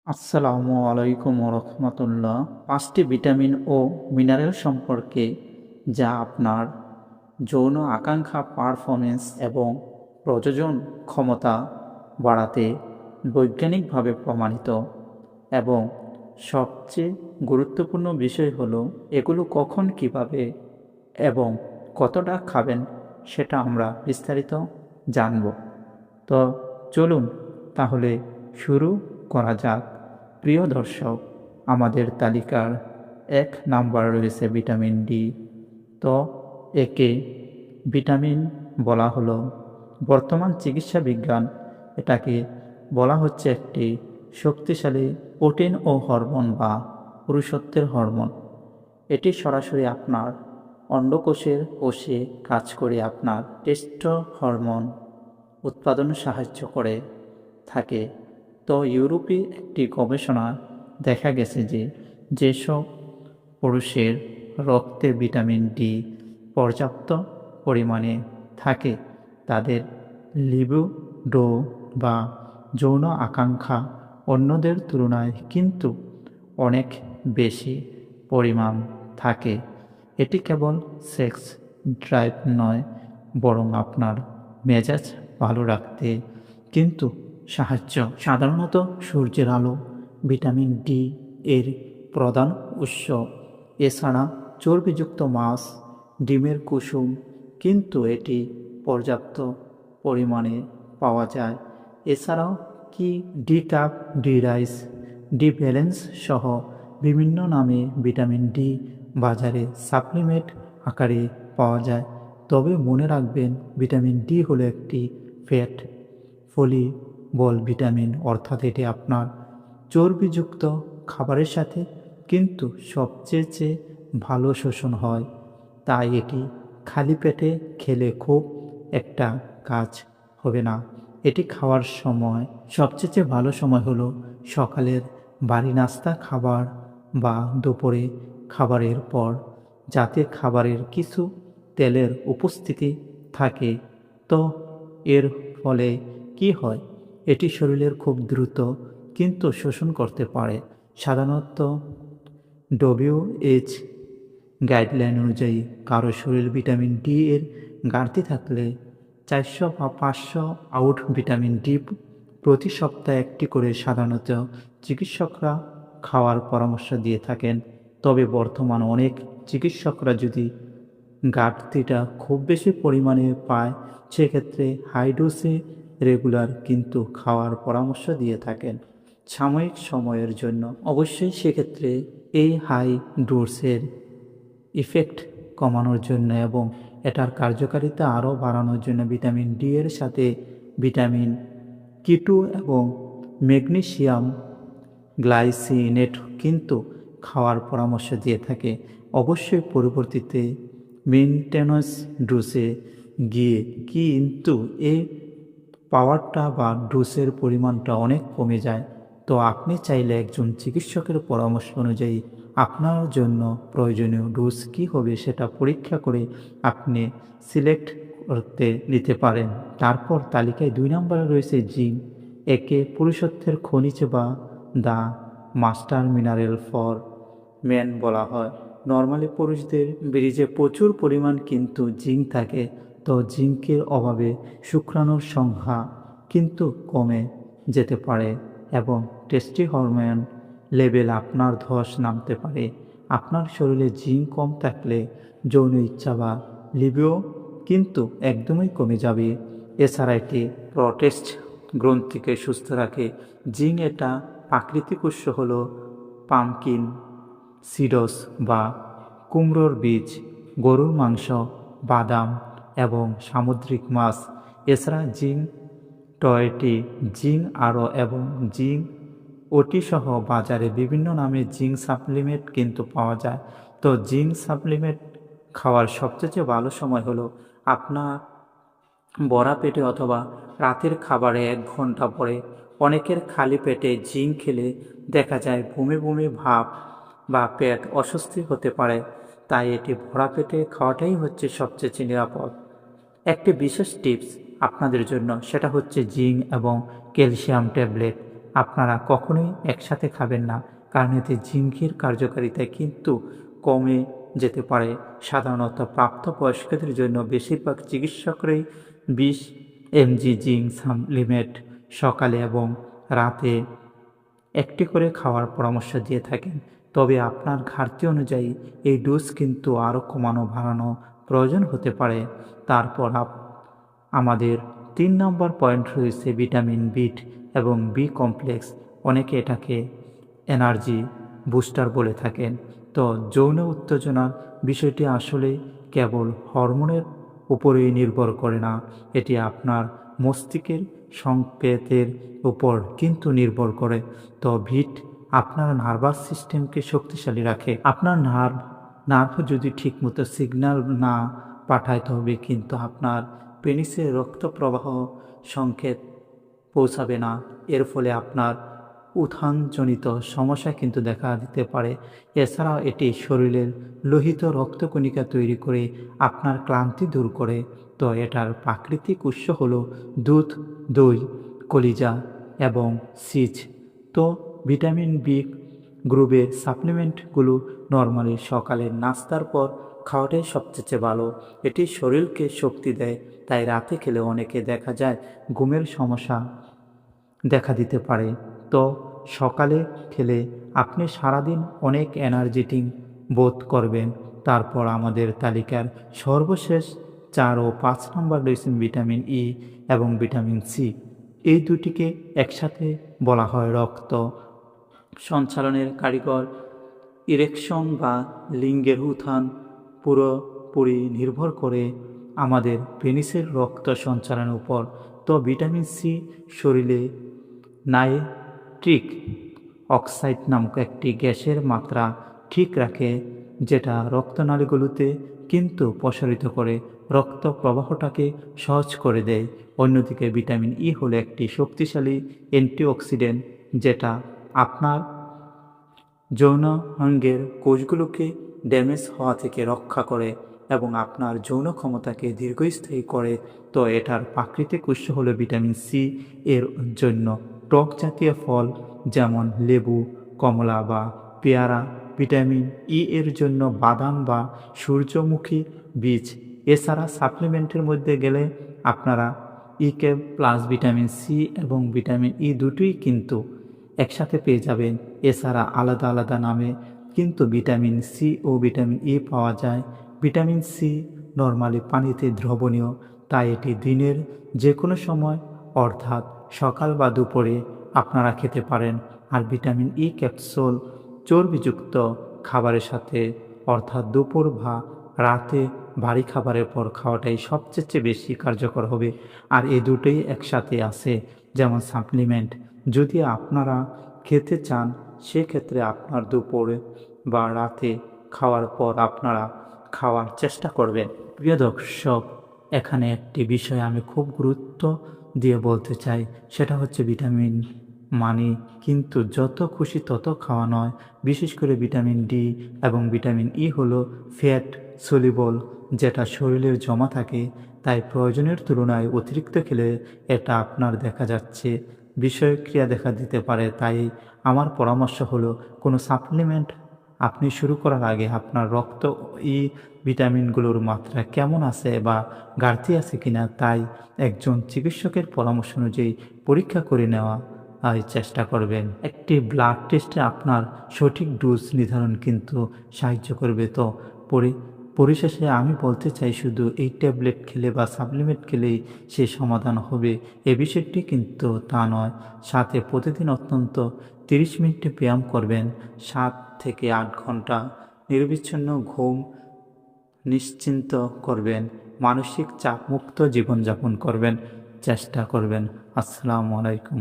আসসালামু আলাইকুম রহমতুল্লাহ। 5টি ভিটামিন ও মিনারেল সম্পর্কে যা আপনার যৌন আকাঙ্ক্ষা, পারফরমেন্স এবং প্রজনন ক্ষমতা বাড়াতে বৈজ্ঞানিকভাবে প্রমাণিত। এবং সবচেয়ে গুরুত্বপূর্ণ বিষয় হলো এগুলো কখন, কিভাবে এবং কতটা খাবেন সেটা আমরা বিস্তারিত জানব। তো চলুন তাহলে শুরু করা যাক। প্রিয় দর্শক, আমাদের তালিকার 1 নাম্বার রয়েছে ভিটামিন ডি। তো একে ভিটামিন বলা হলো, বর্তমান চিকিৎসা বিজ্ঞান এটাকে বলা হচ্ছে একটি শক্তিশালী প্রোটিন ও হরমোন বা পুরুষত্বের হরমোন। এটি সরাসরি আপনার অন্ডকোষের কোষে কাজ করে আপনার টেস্টো হরমোন উৎপাদনে সাহায্য করে থাকে। তো ইউরোপে একটি গবেষণা দেখা গেছে যে যেসব পুরুষের রক্তে ভিটামিন ডি পর্যাপ্ত পরিমাণে থাকে তাদের লিবিডো বা যৌন আকাঙ্ক্ষা অন্যদের তুলনায় কিন্তু অনেক বেশি পরিমাণ থাকে। এটি কেবল সেক্স ড্রাইভ নয়, বরং আপনার মেজাজ ভালো রাখতে কিন্তু সাহায্য। সাধারণত সূর্যের আলো ভিটামিন ডি এর প্রধান উৎস। এছাড়া চর্বিযুক্ত মাছ, ডিমের কুসুম কিন্তু এটি পর্যাপ্ত পরিমাণে পাওয়া যায়। এছাড়াও কি D cup, D rice, D balance সহ বিভিন্ন নামে ভিটামিন ডি বাজারে সাপ্লিমেন্ট আকারে পাওয়া যায়। তবে মনে রাখবেন, ভিটামিন ডি হলো একটি ফ্যাট সলিবল ভিটামিন, অর্থাৎ এটি আপনার চর্বিযুক্ত খাবারের সাথে কিন্তু সবচেয়ে ভালো শোষণ হয়। তাই এটি খালি পেটে খেলে খুব একটা কাজ হবে না। এটি খাওয়ার সময় সবচেয়ে ভালো সময় হলো সকালের ভারী নাস্তা খাবার বা দুপুরে খাবারের পর, যাতে খাবারের কিছু তেলের উপস্থিতি থাকে। তো এর ফলে কি হয়, এটি শরীরের খুব দ্রুত কিন্তু শোষণ করতে পারে। সাধারণত ডব্লিউএইচ গাইডলাইন অনুযায়ী কারো শরীর ভিটামিন ডি এর ঘাটতি থাকলে 400 বা 500 আউট ভিটামিন ডি প্রতি সপ্তাহে একটি করে সাধারণত চিকিৎসকরা খাওয়ার পরামর্শ দিয়ে থাকেন। তবে বর্তমান অনেক চিকিৎসকরা যদি ঘাটতিটা খুব বেশি পরিমাণে পায়, সেক্ষেত্রে হাই ডোজে রেগুলার কিন্তু খাওয়ার পরামর্শ দিয়ে থাকেন সাময়িক সময়ের জন্য। অবশ্যই সেক্ষেত্রে এই হাই ডোজের ইফেক্ট কমানোর জন্য এবং এটার কার্যকারিতা আরও বাড়ানোর জন্য ভিটামিন ডি এর সাথে ভিটামিন কি2 এবং ম্যাগনেসিয়াম গ্লাইসিনেট কিন্তু খাওয়ার পরামর্শ দিয়ে থাকে। অবশ্যই পরবর্তীতে মেনটেন্যান্স ডোজে গিয়ে কিন্তু এই পাওয়ারটা বা ডোজের পরিমাণটা অনেক কমে যায়। তো আপনি চাইলে একজন চিকিৎসকের পরামর্শ অনুযায়ী আপনার জন্য প্রয়োজনীয় ডোজ কী হবে সেটা পরীক্ষা করে আপনি সিলেক্ট করতে নিতে পারেন। তারপর তালিকায় 2 নম্বরে রয়েছে জিঙ্ক। একে পুরুষত্বের খনিজ বা the master mineral for men বলা হয়। নর্মালি পুরুষদের ব্রিজে প্রচুর পরিমাণ কিন্তু জিঙ্ক থাকে। তো জিঙ্কের অভাবে শুক্রাণুর সংখ্যা কিন্তু কমে যেতে পারে এবং টেস্টি হরমোন লেভেল আপনার ধস নামতে পারে। আপনার শরীরে জিঙ্ক কম থাকলে যৌন ইচ্ছা বা লিবিডো কিন্তু একদমই কমে যাবে। এছাড়া এটি প্রোস্টেট গ্রন্থিকে সুস্থ রাখে। জিঙ্ক এটা প্রাকৃতিক উৎস হলো পামকিন সিডস বা কুমড়োর বীজ, গরুর মাংস, বাদাম এবং সামুদ্রিক মাছ। এছাড়া জিঙ্ক টয়েটি, জিঙ্ক আরও এবং জিঙ্ক ওটি সহ বাজারে বিভিন্ন নামে জিঙ্ক সাপ্লিমেন্ট কিন্তু পাওয়া যায়। তো জিঙ্ক সাপ্লিমেন্ট খাওয়ার সবচেয়ে ভালো সময় হলো আপনার ভরা পেটে অথবা রাতের খাবারে 1 ঘন্টা পরে। অনেকের খালি পেটে জিঙ্ক খেলে দেখা যায় বমি বমি ভাব বা পেট অস্বস্তি হতে পারে। তাই এটি ভরা পেটে খাওয়াটাই হচ্ছে সবচেয়ে নিরাপদ। একটি বিশেষ টিপস আপনাদের জন্য, সেটা হচ্ছে জিঙ্ক এবং ক্যালসিয়াম ট্যাবলেট আপনারা কখনোই একসাথে খাবেন না, কারণ এতে জিঙ্কের কার্যকারিতা কিন্তু কমে যেতে পারে। সাধারণত প্রাপ্তবয়স্কদের জন্য বেশিরভাগ চিকিৎসকরাই 20 mg জিঙ্ক সাপ্লিমেন্ট সকালে এবং রাতে একটি করে খাওয়ার পরামর্শ দিয়ে থাকেন। তবে আপনার ঘাটতি অনুযায়ী এই ডোজ কিন্তু আরও বাড়ানো প্রয়োজন হতে পারে। তারপর আমাদের 3 নম্বর পয়েন্ট রয়েছে ভিটামিন বিট এবং বি কমপ্লেক্স। অনেকে এটাকে এনার্জি বুস্টার বলে থাকেন। তো যৌন উত্তেজনার বিষয়টি আসলে কেবল হরমোনের উপরেই নির্ভর করে না, এটি আপনার মস্তিষ্কের সংকেতের উপর কিন্তু নির্ভর করে। তো ভিট আপনার নার্ভাস সিস্টেমকে শক্তিশালী রাখে। আপনার নার্ভ যদি ঠিকমতো সিগন্যাল না পাঠায়, তবে কিন্তু আপনার পেনিসে রক্ত প্রবাহ সংকেত পৌঁছাবে না। এর ফলে আপনার উত্থানজনিত সমস্যা কিন্তু দেখা দিতে পারে। এছাড়াও এটি শরীরের লোহিত রক্তকণিকা তৈরি করে আপনার ক্লান্তি দূর করে। তো এটার প্রাকৃতিক উৎস হলো দুধ, দই, কলিজা এবং সিজ। তো ভিটামিন বি গ্রুপের সাপ্লিমেন্টগুলো নর্মালি সকালের নাস্তার পর খাওয়াটাই সবচেয়ে ভালো। এটি শরীরকে শক্তি দেয়, তাই রাতে খেলে অনেকে দেখা যায় ঘুমের সমস্যা দেখা দিতে পারে। তো সকালে খেলে আপনি সারাদিন অনেক এনার্জেটিক বোধ করবেন। তারপর আমাদের তালিকার সর্বশেষ 4 ও 5 নম্বর রয়েছে ভিটামিন ই এবং ভিটামিন সি। এই দুটিকে একসাথে বলা হয় রক্ত সঞ্চালনের কারিগর। ইরেকশন বা লিঙ্গের উত্থান পুরোপুরি নির্ভর করে আমাদের পেনিসের রক্ত সঞ্চালনের উপর। তো ভিটামিন সি শরীরে নাইট্রিক অক্সাইড নামক একটি গ্যাসের মাত্রা ঠিক রাখে, যেটা রক্তনালীগুলোতে কিন্তু প্রসারিত করে রক্ত প্রবাহটাকে সহজ করে দেয়। অন্যদিকে ভিটামিন ই হলো একটি শক্তিশালী অ্যান্টিঅক্সিডেন্ট, যেটা আপনার যৌনাঙ্গের কোষগুলোকে ড্যামেজ হওয়া থেকে রক্ষা করে এবং আপনার যৌন ক্ষমতাকে দীর্ঘস্থায়ী করে। তো এটার প্রাকৃতিক উৎস হলো ভিটামিন সি। এর জন্য টক জাতীয় ফল যেমন লেবু, কমলা বা পেয়ারা। ভিটামিন ই এর জন্য বাদাম বা সূর্যমুখী বীজ। এছাড়া সাপ্লিমেন্টের মধ্যে গেলে আপনারা ইকে প্লাস ভিটামিন সি এবং ভিটামিন ই দুটোই কিন্তু একসাথে পেয়ে যাবেন। এছাড়া আলাদা আলাদা নামে কিন্তু ভিটামিন সি ও ভিটামিন ই পাওয়া যায়। ভিটামিন সি নর্মালি পানিতে দ্রবণীয়, তাই এটি দিনের যে কোনো সময় অর্থাৎ সকাল বা দুপুরে আপনারা খেতে পারেন। আর ভিটামিন ই ক্যাপসুল চর্বিযুক্ত খাবারের সাথে অর্থাৎ দুপুর বা রাতে ভারী খাবারের পর খাওয়াটাই সবচেয়ে বেশি কার্যকর হবে। আর এই দুটোই একসাথে আছে যেমন সাপ্লিমেন্ট। যদি আপনারা খেতে চান, সেক্ষেত্রে আপনার দুপুরে বা রাতে খাওয়ার পর আপনারা খাওয়ার চেষ্টা করবেন। প্রিয় দর্শক, এখানে একটি বিষয় আমি খুব গুরুত্ব দিয়ে বলতে চাই, সেটা হচ্ছে ভিটামিন মানে কিন্তু যত খুশি তত খাওয়া নয়। বিশেষ করে ভিটামিন ডি এবং ভিটামিন ই হলো ফ্যাট সলিবল, যেটা শরীরে জমা থাকে, তাই প্রয়োজনের তুলনায় অতিরিক্ত খেলে এটা আপনার দেখা যাচ্ছে বিষক্রিয়া দেখা দিতে পারে। তাই আমার পরামর্শ হলো কোনো সাপ্লিমেন্ট আপনি শুরু করার আগে আপনার রক্ত ই ভিটামিনগুলোর মাত্রা কেমন আছে বা ঘাটতি আছে কিনা, তাই একজন চিকিৎসকের পরামর্শ অনুযায়ী পরীক্ষা করে নেওয়া চেষ্টা করবেন। একটি ব্লাড টেস্টে আপনার সঠিক ডোজ নির্ধারণ কিন্তু সাহায্য করবে। তো পরিশেষে আমি বলতে চাই, শুধু এই ট্যাবলেট খেলে বা সাপ্লিমেন্ট খেলেই সে সমাধান হবে এ বিষয়টি কিন্তু তা নয়। সাথে প্রতিদিন অত্যন্ত 30 মিনিট ব্যায়াম করবেন, 7 থেকে 8 ঘন্টা নির্বিচ্ছিন্ন ঘুম নিশ্চিন্ত করবেন, মানসিক চাপ মুক্ত জীবনযাপন করবেন চেষ্টা করবেন। আসসালামু আলাইকুম।